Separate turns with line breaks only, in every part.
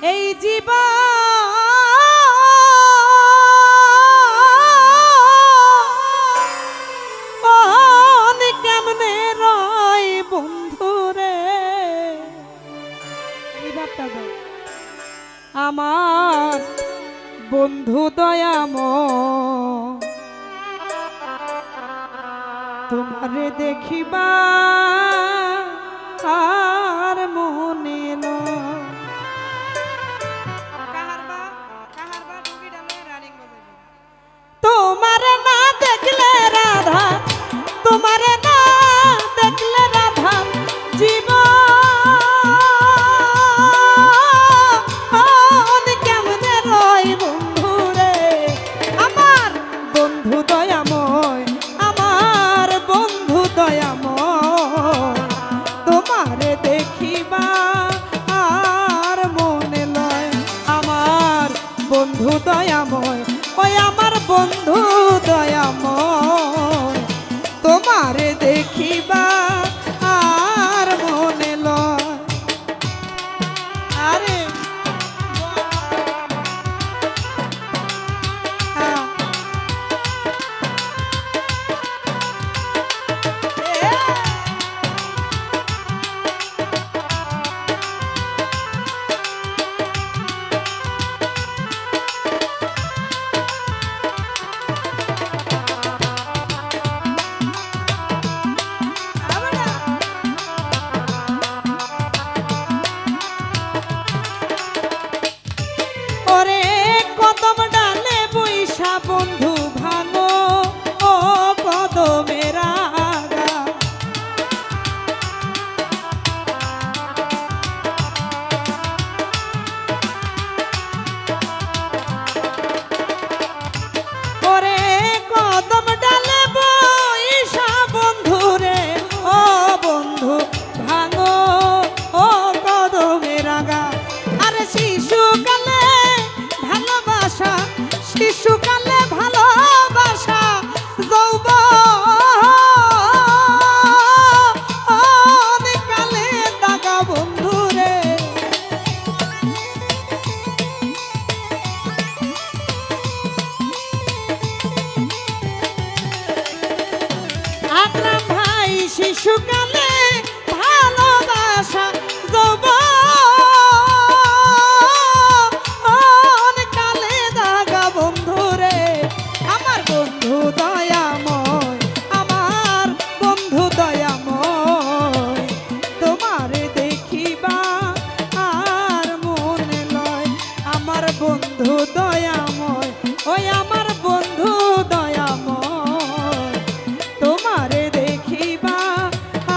এই জীবন কেমনে রয় বন্ধুরে, এই ভাবটা দাও আমার বন্ধু দয়াময়, তোমারে দেখিবা আর মনে লয়। তোমারে না দেখলে রাধা, তোমারে না দেখলে রাধা জীবন কেমনে রয় বন্ধুরে, আমার বন্ধু দয়াময়, আমার বন্ধু দয়াময়, তোমারে দেখিবা আর মনে লয়। আমার বন্ধু দয়াময়, ওই আমার বন্ধু দয়াময়, তোমারে দেখিবা আর মনে লয়। আরে বন্ধু ভাঙো ও কদমের আগা, ওরে কদম ডালে বইসা বন্ধুরে, ও বন্ধু ভাঙো ও কদমের আগা। আরে শিশুকালে ভালোবাসা, শিশুকালে ভালোবাসা যৌবনকালে দাগা বন্ধুরে, আকরাম ভাই শিশুকালে ভালোবাসা যৌবনকালে দাগা বন্ধুরে, আমার বন্ধু দয়াময়, আমার বন্ধু দয়াময়, তোমারে দেখিবা আর মনে লয়। আমার বন্ধু দয়াময়, ওই আমার বন্ধু দয়াময়, তোমারে দেখিবা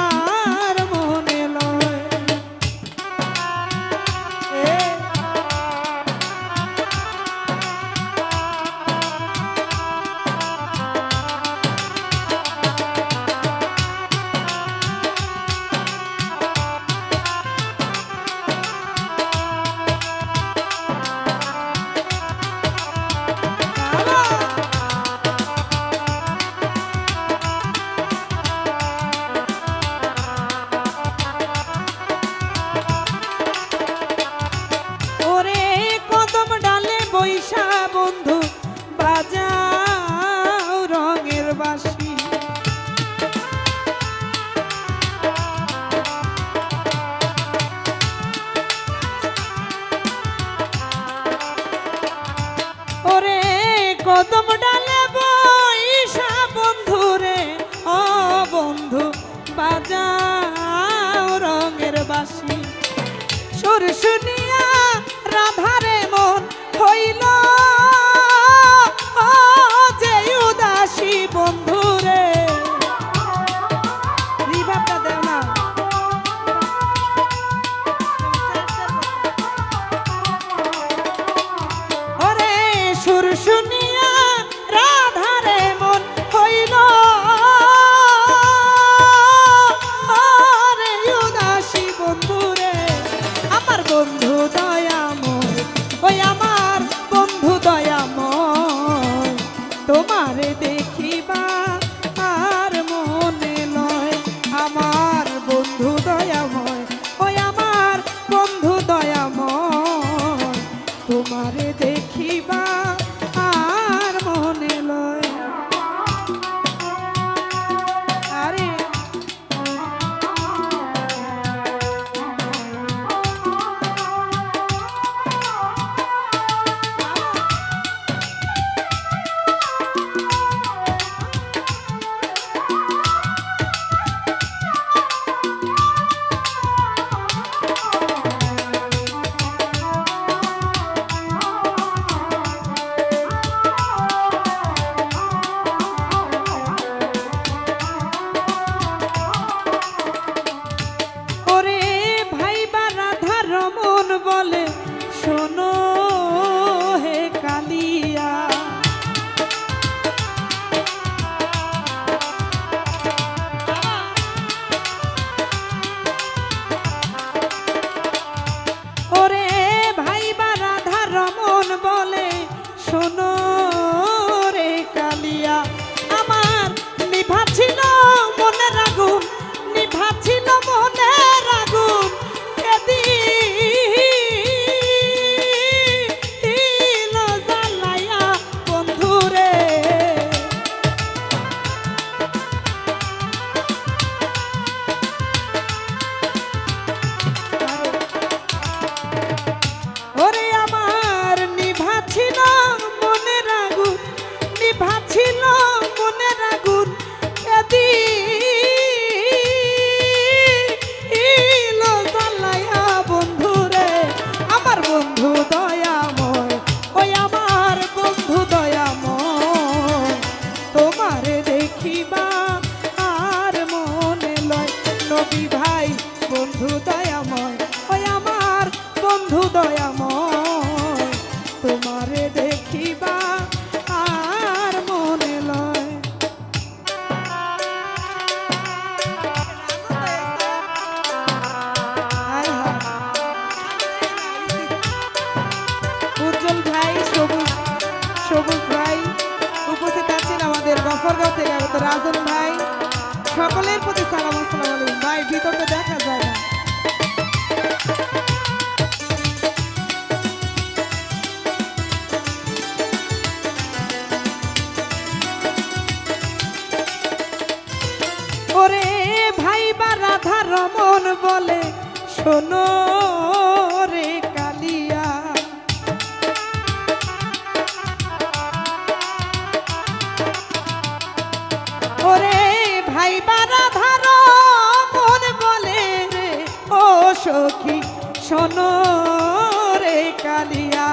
আর মনে লয়। বৈশা বন্ধু বাজাও রঙের বাঁশি, ওরে কদম ডালে বৈশা বন্ধুরে, ও বন্ধু বাজাও রঙের বাঁশি। সুর শুনিয়া রাধারে মন হইল যে উদাসী বন্ধুরে, রিভাবটা দেও না। ওরে সুর শুনিয়া রাধারে মন হইল রে উদাসী বন্ধুরে, আমার বন্ধু তোমারে দেখিবা আর মনে লয় আরে বলে শোনো হে কালিয়া ওরে ভাই বা রাধা রমন বলে শোনো রে কালিয়া আমার নিভা ছিল মনের আগুন নিভা ছিল মনের আগুন বন্ধু দয়াময় ওই আমার বন্ধু দয়াময় তোমারে দেখিবা আর মনে লয় উজ্জ্বল ভাই সবুজ ভাই উপস্থিত আছেন আমাদের গফরগাঁও থেকে আগত রাজন ভাই সকলের প্রতি সালাম আসসালামু আলাইকুম ভাই ভিতরটা দেখা যায় না ওরে ভাই বা রাধা রমন বলে শোনো রে কালিয়া ওরে ভাই বা রাধা রমন বলে রে ও সখী শোনো রে কালিয়া